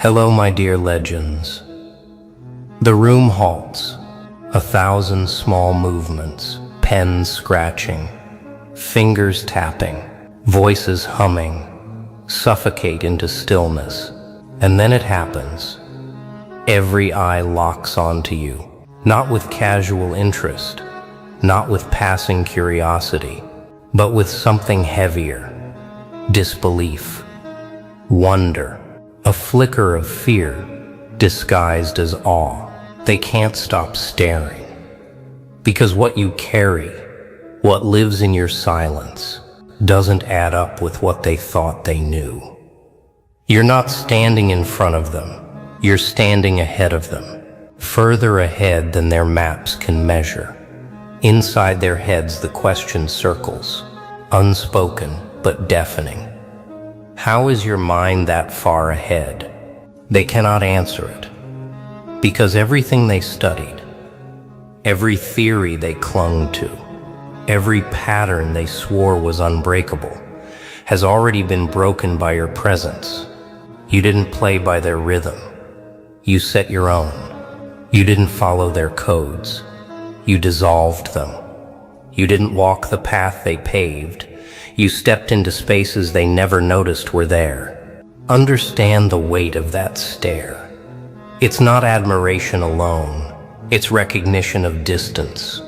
Hello, my dear legends. The room halts, 1,000 small movements, pens scratching, fingers tapping, voices humming, suffocate into stillness. And then it happens. Every eye locks onto you, not with casual interest, not with passing curiosity, but with something heavier, disbelief, wonder, a flicker of fear disguised as awe. They can't stop staring, because what you carry, what lives in your silence, doesn't add up with what they thought they knew. You're not standing in front of them, you're standing ahead of them, further ahead than their maps can measure. Inside their heads the question circles, unspoken but deafening. How is your mind that far ahead? They cannot answer it, because everything they studied, every theory they clung to, every pattern they swore was unbreakable, has already been broken by your presence. You didn't play by their rhythm. You set your own. You didn't follow their codes. You dissolved them. You didn't walk the path they paved. You stepped into spaces they never noticed were there. Understand the weight of that stare. It's not admiration alone. It's recognition of distance.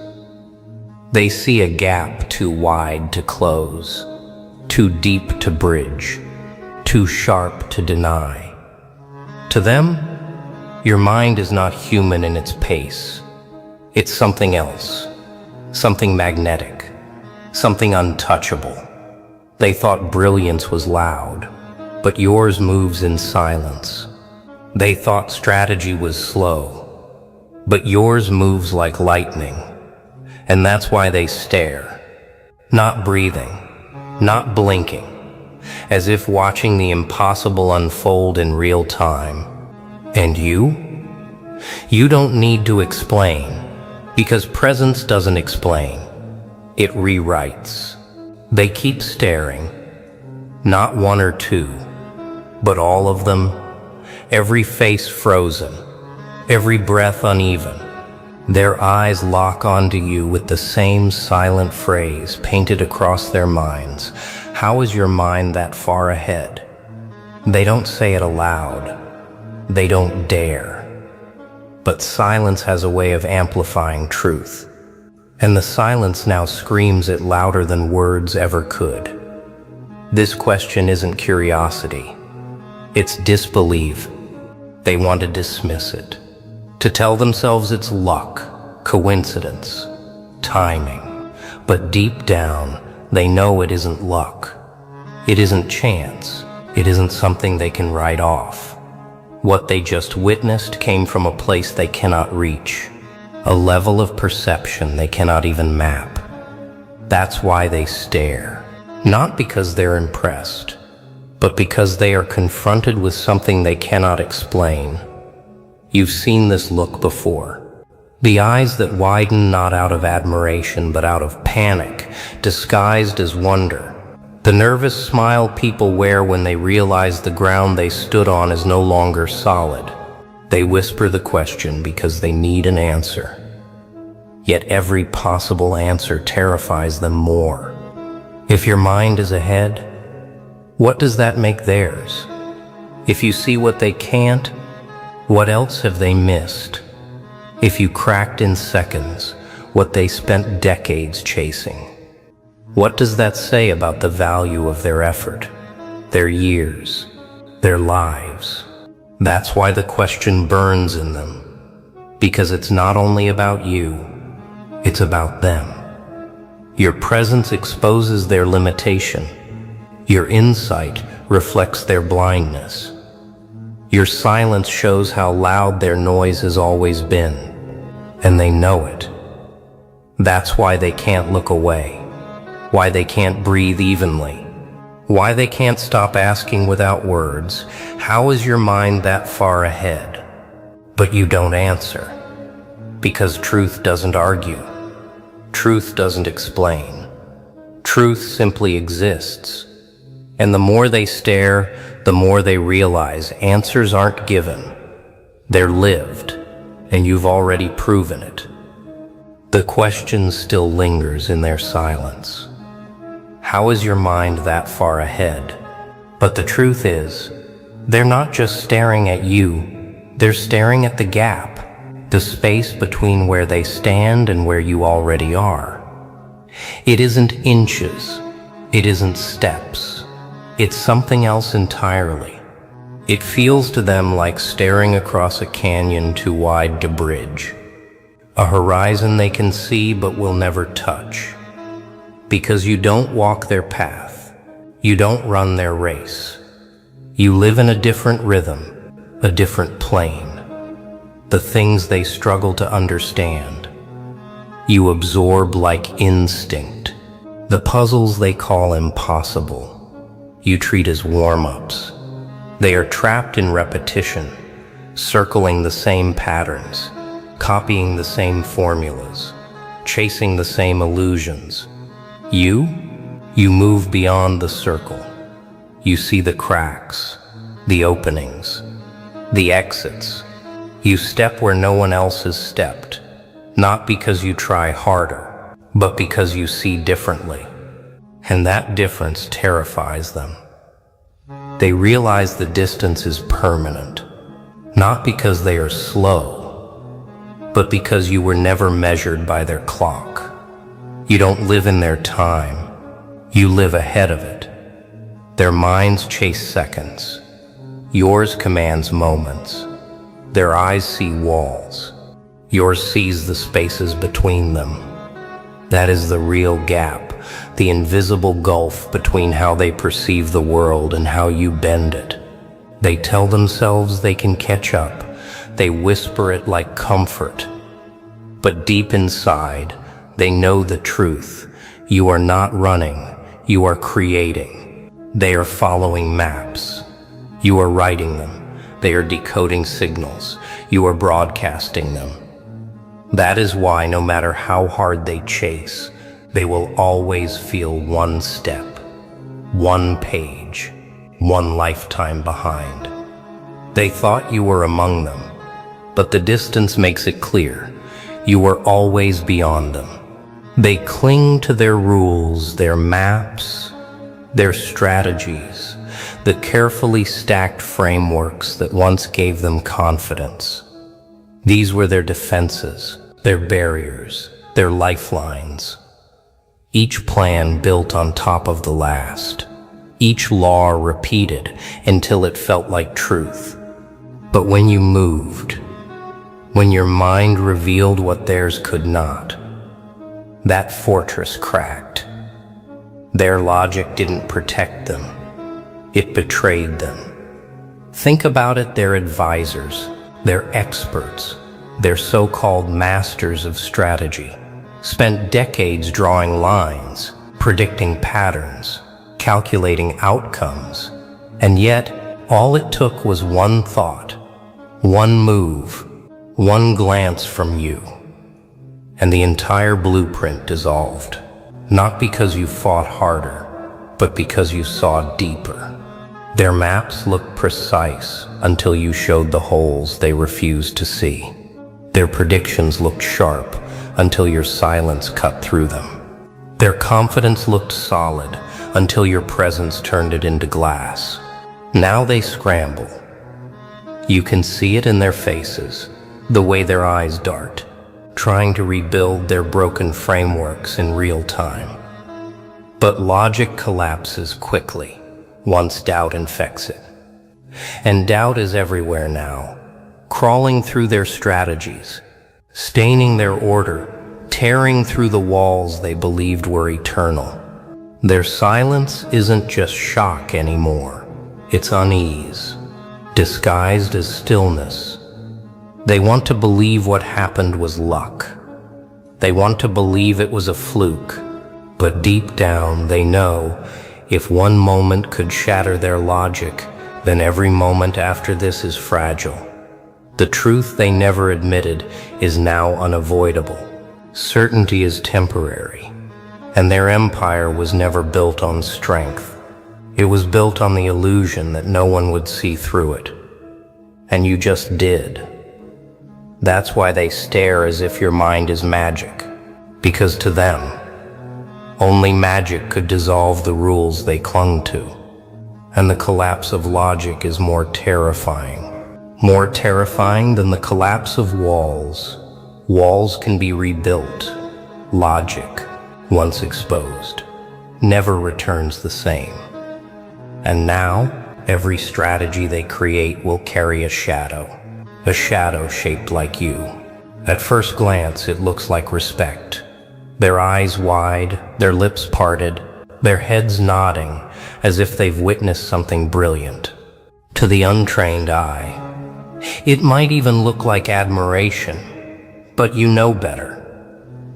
They see a gap too wide to close, too deep to bridge, too sharp to deny. To them, your mind is not human in its pace. It's something else, something magnetic, something untouchable. They thought brilliance was loud, but yours moves in silence. They thought strategy was slow, but yours moves like lightning. And that's why they stare, not breathing, not blinking, as if watching the impossible unfold in real time. And you? You don't need to explain, because presence doesn't explain. It rewrites. They keep staring, not one or two, but all of them, every face frozen, every breath uneven. Their eyes lock onto you with the same silent phrase painted across their minds. How is your mind that far ahead? They don't say it aloud. They don't dare. But silence has a way of amplifying truth. And the silence now screams it louder than words ever could. This question isn't curiosity. It's disbelief. They want to dismiss it, to tell themselves it's luck, coincidence, timing. But deep down, they know it isn't luck. It isn't chance. It isn't something they can write off. What they just witnessed came from a place they cannot reach, a level of perception they cannot even map. That's why they stare, not because they're impressed, but because they are confronted with something they cannot explain. You've seen this look before. The eyes that widen not out of admiration but out of panic, disguised as wonder. The nervous smile people wear when they realize the ground they stood on is no longer solid. They whisper the question because they need an answer. Yet every possible answer terrifies them more. If your mind is ahead, what does that make theirs? If you see what they can't, what else have they missed? If you cracked in seconds what they spent decades chasing, what does that say about the value of their effort, their years, their lives? That's why the question burns in them, because it's not only about you, it's about them. Your presence exposes their limitation. Your insight reflects their blindness. Your silence shows how loud their noise has always been, and they know it. That's why they can't look away, why they can't breathe evenly, why they can't stop asking without words, how is your mind that far ahead? But you don't answer, because truth doesn't argue. Truth doesn't explain. Truth simply exists. And the more they stare, the more they realize answers aren't given. They're lived, and you've already proven it. The question still lingers in their silence. How is your mind that far ahead? But the truth is, they're not just staring at you, they're staring at the gap, the space between where they stand and where you already are. It isn't inches, it isn't steps, it's something else entirely. It feels to them like staring across a canyon too wide to bridge, a horizon they can see but will never touch. Because you don't walk their path, you don't run their race. You live in a different rhythm, a different plane. The things they struggle to understand, you absorb like instinct. The puzzles they call impossible, you treat as warm-ups. They are trapped in repetition, circling the same patterns, copying the same formulas, chasing the same illusions. You move beyond the circle. You see the cracks, the openings, the exits. You step where no one else has stepped, not because you try harder, but because you see differently. And that difference terrifies them. They realize the distance is permanent, not because they are slow, but because you were never measured by their clock. You don't live in their time, you live ahead of it. Their minds chase seconds, yours commands moments. Their eyes see walls, yours sees the spaces between them. That is the real gap, the invisible gulf between how they perceive the world and how you bend it. They tell themselves they can catch up, they whisper it like comfort. But deep inside, they know the truth. You are not running, you are creating. They are following maps. You are writing them. They are decoding signals. You are broadcasting them. That is why no matter how hard they chase, they will always feel one step, one page, one lifetime behind. They thought you were among them, but the distance makes it clear. You are always beyond them. They cling to their rules, their maps, their strategies, the carefully stacked frameworks that once gave them confidence. These were their defenses, their barriers, their lifelines. Each plan built on top of the last, each law repeated until it felt like truth. But when you moved, when your mind revealed what theirs could not, that fortress cracked. Their logic didn't protect them, it betrayed them. Think about it, their advisors, their experts, their so-called masters of strategy, spent decades drawing lines, predicting patterns, calculating outcomes, and yet all it took was one thought, one move, one glance from you, and the entire blueprint dissolved. Not because you fought harder, but because you saw deeper. Their maps looked precise until you showed the holes they refused to see. Their predictions looked sharp until your silence cut through them. Their confidence looked solid until your presence turned it into glass. Now they scramble. You can see it in their faces, the way their eyes dart, trying to rebuild their broken frameworks in real time. But logic collapses quickly once doubt infects it. And doubt is everywhere now, crawling through their strategies, staining their order, tearing through the walls they believed were eternal. Their silence isn't just shock anymore, it's unease, disguised as stillness. They want to believe what happened was luck. They want to believe it was a fluke. But deep down, they know if one moment could shatter their logic, then every moment after this is fragile. The truth they never admitted is now unavoidable. Certainty is temporary, and their empire was never built on strength. It was built on the illusion that no one would see through it. And you just did. That's why they stare as if your mind is magic. Because to them, only magic could dissolve the rules they clung to. And the collapse of logic is more terrifying. More terrifying than the collapse of walls. Walls can be rebuilt. Logic, once exposed, never returns the same. And now, every strategy they create will carry a shadow shaped like you. At first glance, it looks like respect. Their eyes wide, their lips parted, their heads nodding, as if they've witnessed something brilliant. To the untrained eye, it might even look like admiration, but you know better.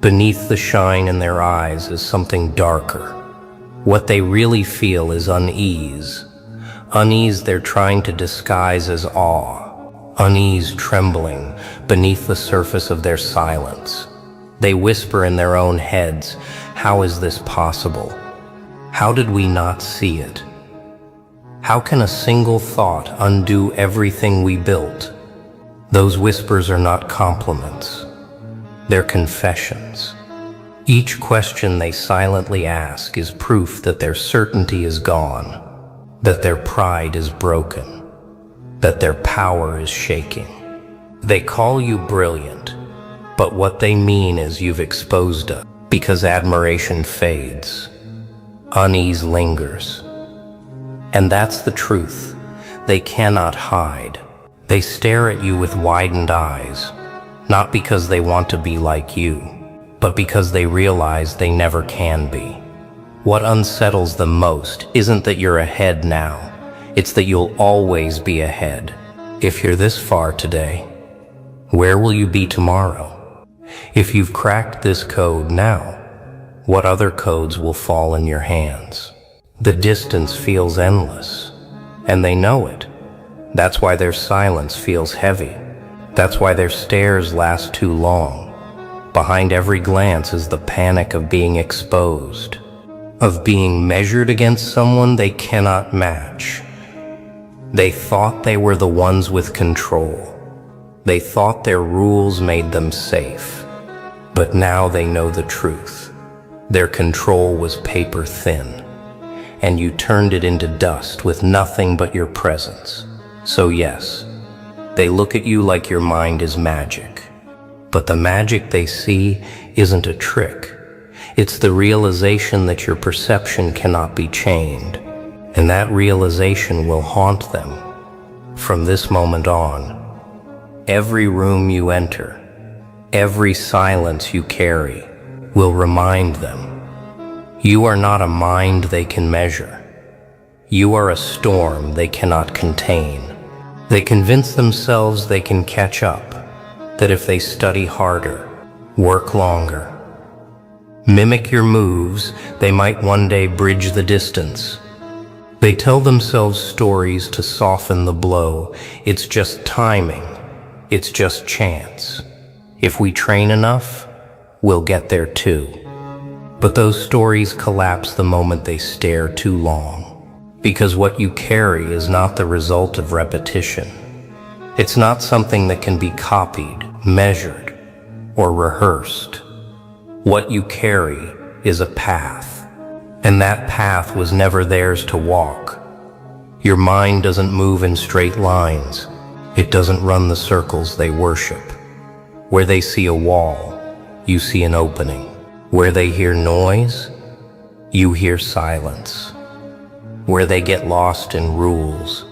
Beneath the shine in their eyes is something darker. What they really feel is unease. Unease they're trying to disguise as awe. Unease trembling beneath the surface of their silence. They whisper in their own heads, "How is this possible? How did we not see it? How can a single thought undo everything we built?" Those whispers are not compliments. They're confessions. Each question they silently ask is proof that their certainty is gone, that their pride is broken, that their power is shaking. They call you brilliant, but what they mean is you've exposed us, because admiration fades. Unease lingers. And that's the truth. They cannot hide. They stare at you with widened eyes, not because they want to be like you, but because they realize they never can be. What unsettles them most isn't that you're ahead now, it's that you'll always be ahead. If you're this far today, where will you be tomorrow? If you've cracked this code now, what other codes will fall in your hands? The distance feels endless, and they know it. That's why their silence feels heavy. That's why their stares last too long. Behind every glance is the panic of being exposed, of being measured against someone they cannot match. They thought they were the ones with control. They thought their rules made them safe. But now they know the truth. Their control was paper thin, and you turned it into dust with nothing but your presence. So yes, they look at you like your mind is magic. But the magic they see isn't a trick. It's the realization that your perception cannot be chained, and that realization will haunt them from this moment on. Every room you enter, every silence you carry will remind them, you are not a mind they can measure. You are a storm they cannot contain. They convince themselves they can catch up, that if they study harder, work longer, mimic your moves, they might one day bridge the distance. They tell themselves stories to soften the blow. It's just timing. It's just chance. If we train enough, we'll get there too. But those stories collapse the moment they stare too long. Because what you carry is not the result of repetition. It's not something that can be copied, measured, or rehearsed. What you carry is a path, and that path was never theirs to walk. Your mind doesn't move in straight lines. It doesn't run the circles they worship. Where they see a wall, you see an opening. Where they hear noise, you hear silence. Where they get lost in rules,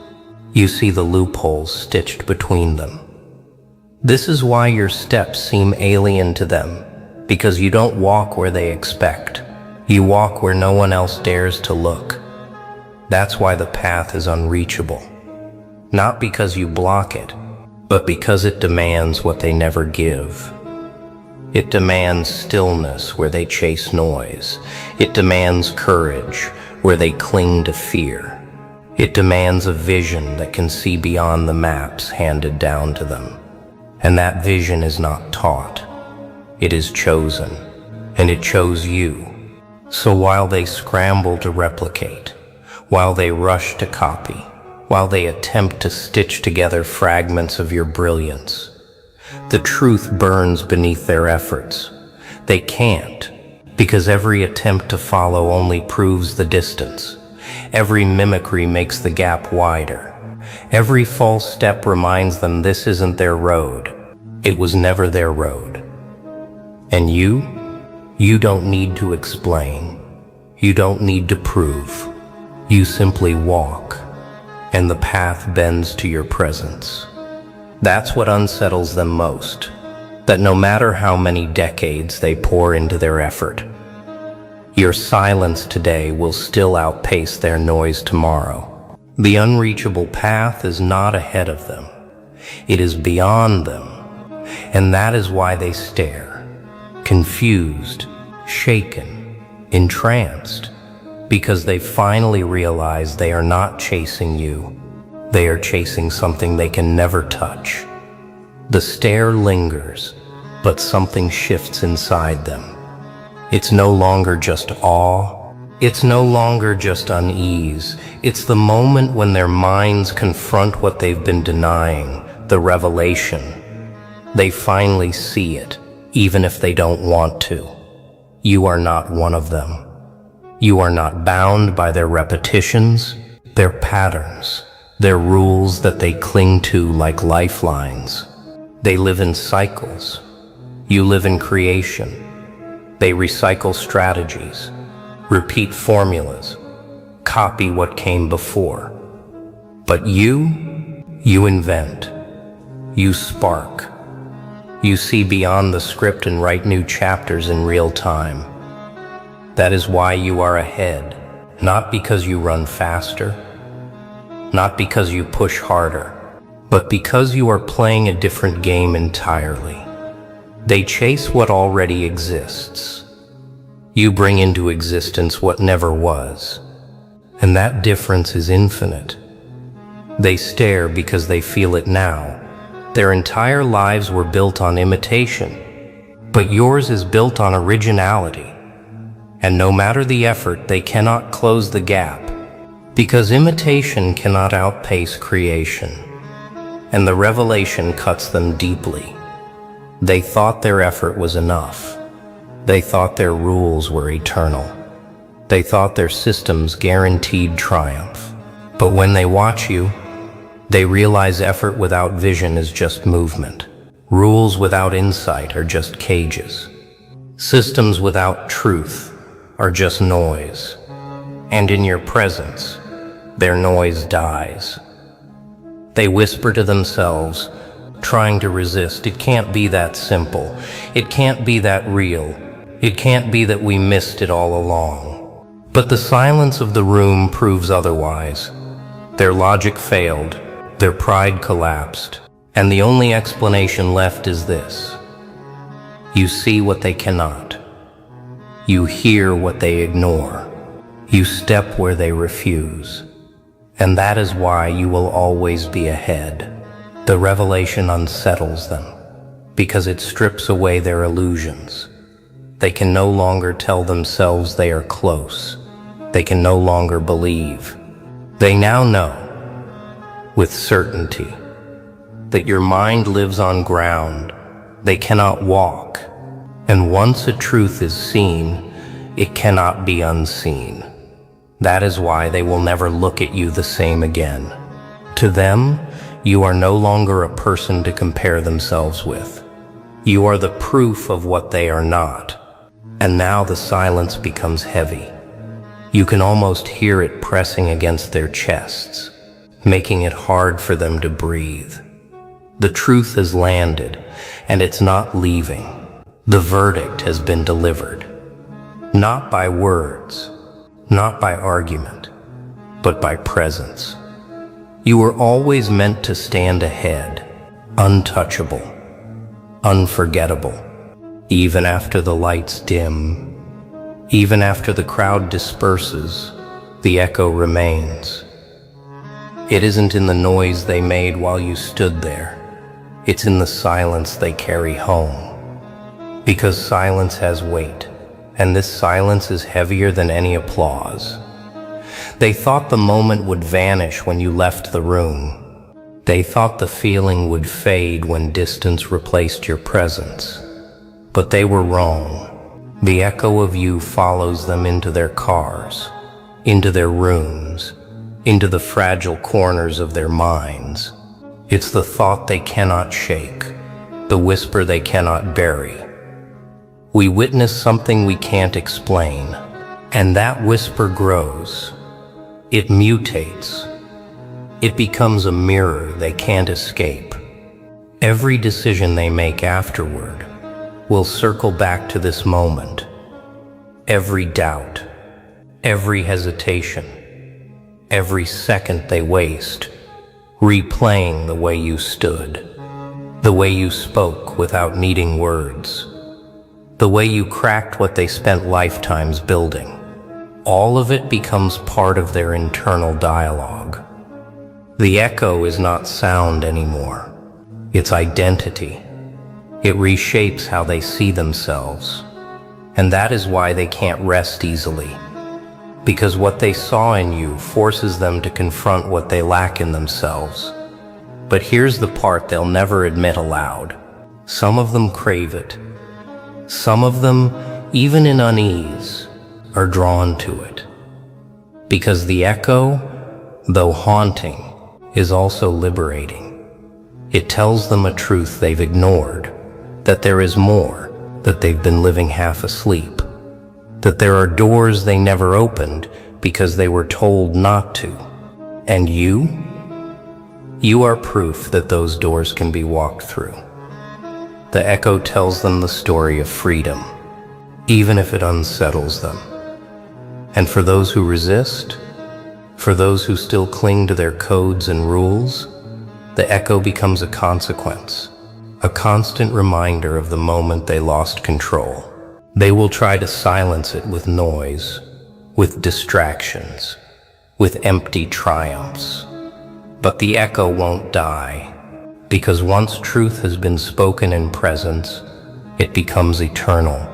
you see the loopholes stitched between them. This is why your steps seem alien to them, because you don't walk where they expect. You walk where no one else dares to look. That's why the path is unreachable. Not because you block it, but because it demands what they never give. It demands stillness where they chase noise. It demands courage where they cling to fear. It demands a vision that can see beyond the maps handed down to them. And that vision is not taught. It is chosen, and it chose you. So while they scramble to replicate, while they rush to copy, while they attempt to stitch together fragments of your brilliance. The truth burns beneath their efforts. They can't, because every attempt to follow only proves the distance. Every mimicry makes the gap wider. Every false step reminds them this isn't their road. It was never their road. And you don't need to explain. You don't need to prove. You simply walk, and the path bends to your presence. That's what unsettles them most, that no matter how many decades they pour into their effort, your silence today will still outpace their noise tomorrow. The unreachable path is not ahead of them. It is beyond them, and that is why they stare, confused, shaken, entranced, because they finally realize they are not chasing you. They are chasing something they can never touch. The stare lingers, but something shifts inside them. It's no longer just awe. It's no longer just unease. It's the moment when their minds confront what they've been denying, the revelation. They finally see it, even if they don't want to. You are not one of them. You are not bound by their repetitions, their patterns, their rules that they cling to like lifelines. They live in cycles. You live in creation. They recycle strategies, repeat formulas, copy what came before. But you invent. You spark. You see beyond the script and write new chapters in real time. That is why you are ahead, not because you run faster, not because you push harder, but because you are playing a different game entirely. They chase what already exists. You bring into existence what never was, and that difference is infinite. They stare because they feel it now. Their entire lives were built on imitation, but yours is built on originality. And no matter the effort, they cannot close the gap, because imitation cannot outpace creation, and the revelation cuts them deeply. They thought their effort was enough. They thought their rules were eternal. They thought their systems guaranteed triumph. But when they watch you, they realize effort without vision is just movement. Rules without insight are just cages. Systems without truth are just noise. And in your presence, their noise dies. They whisper to themselves, trying to resist. It can't be that simple. It can't be that real. It can't be that we missed it all along. But the silence of the room proves otherwise. Their logic failed, their pride collapsed, and the only explanation left is this. You see what they cannot. You hear what they ignore. You step where they refuse. And that is why you will always be ahead. The revelation unsettles them, because it strips away their illusions. They can no longer tell themselves they are close. They can no longer believe. They now know, with certainty, that your mind lives on ground they cannot walk. And once a truth is seen, it cannot be unseen. That is why they will never look at you the same again. To them, you are no longer a person to compare themselves with. You are the proof of what they are not. And now the silence becomes heavy. You can almost hear it pressing against their chests, making it hard for them to breathe. The truth has landed, and it's not leaving. The verdict has been delivered. Not by words, not by argument, but by presence. You were always meant to stand ahead, untouchable, unforgettable. Even after the lights dim, even after the crowd disperses, the echo remains. It isn't in the noise they made while you stood there. It's in the silence they carry home. Because silence has weight, and this silence is heavier than any applause. They thought the moment would vanish when you left the room. They thought the feeling would fade when distance replaced your presence. But they were wrong. The echo of you follows them into their cars, into their rooms, into the fragile corners of their minds. It's the thought they cannot shake, the whisper they cannot bury. We witness something we can't explain, and that whisper grows. It mutates. It becomes a mirror they can't escape. Every decision they make afterward will circle back to this moment. Every doubt, every hesitation, every second they waste, replaying the way you stood, the way you spoke without needing words, the way you cracked what they spent lifetimes building. All of it becomes part of their internal dialogue. The echo is not sound anymore. It's identity. It reshapes how they see themselves. And that is why they can't rest easily. Because what they saw in you forces them to confront what they lack in themselves. But here's the part they'll never admit aloud. Some of them crave it. Some of them, even in unease, are drawn to it. Because the echo, though haunting, is also liberating. It tells them a truth they've ignored, that there is more, that they've been living half asleep, that there are doors they never opened because they were told not to. And you are proof that those doors can be walked through. The echo tells them the story of freedom, even if it unsettles them. And for those who resist, for those who still cling to their codes and rules, the echo becomes a consequence, a constant reminder of the moment they lost control. They will try to silence it with noise, with distractions, with empty triumphs. But the echo won't die, because once truth has been spoken in presence, it becomes eternal.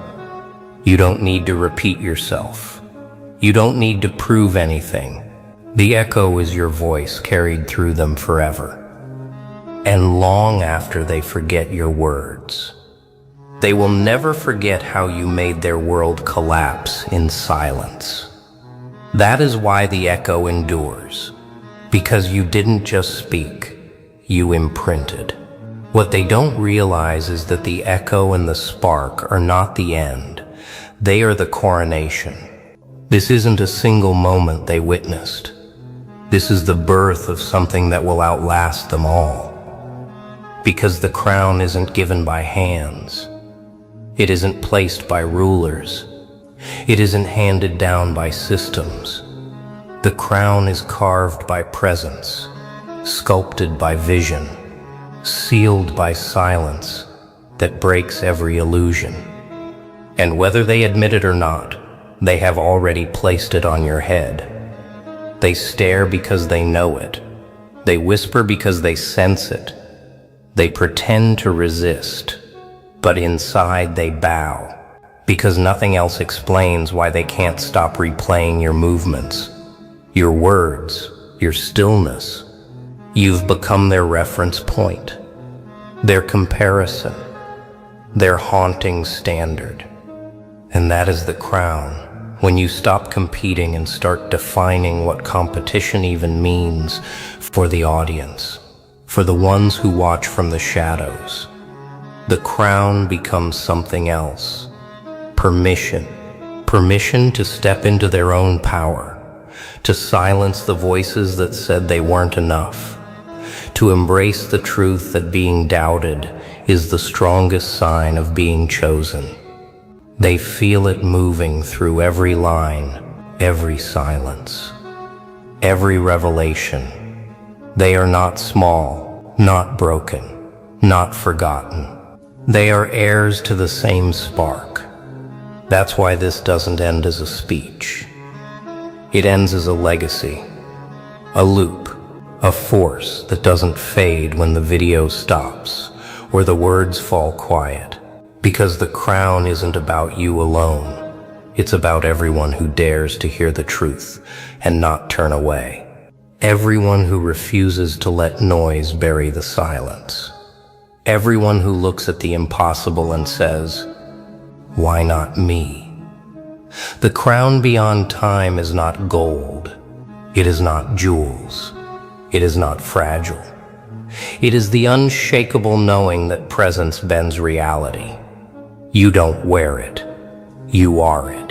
You don't need to repeat yourself. You don't need to prove anything. The echo is your voice carried through them forever. And long after they forget your words, they will never forget how you made their world collapse in silence. That is why the echo endures, because you didn't just speak, you imprinted. What they don't realize is that the echo and the spark are not the end, they are the coronation. This isn't a single moment they witnessed. This is the birth of something that will outlast them all. Because the crown isn't given by hands. It isn't placed by rulers. It isn't handed down by systems. The crown is carved by presence, sculpted by vision, sealed by silence that breaks every illusion. And whether they admit it or not, they have already placed it on your head. They stare because they know it. They whisper because they sense it. They pretend to resist, but inside they bow, because nothing else explains why they can't stop replaying your movements, your words, your stillness. You've become their reference point, their comparison, their haunting standard. And that is the crown. When you stop competing and start defining what competition even means for the audience, for the ones who watch from the shadows, the crown becomes something else. Permission. Permission to step into their own power, to silence the voices that said they weren't enough, to embrace the truth that being doubted is the strongest sign of being chosen. They feel it moving through every line, every silence, every revelation. They are not small, not broken, not forgotten. They are heirs to the same spark. That's why this doesn't end as a speech. It ends as a legacy, a loop, a force that doesn't fade when the video stops or the words fall quiet. Because the crown isn't about you alone. It's about everyone who dares to hear the truth and not turn away. Everyone who refuses to let noise bury the silence. Everyone who looks at the impossible and says, "Why not me?" The crown beyond time is not gold. It is not jewels. It is not fragile. It is the unshakable knowing that presence bends reality. You don't wear it. You are it.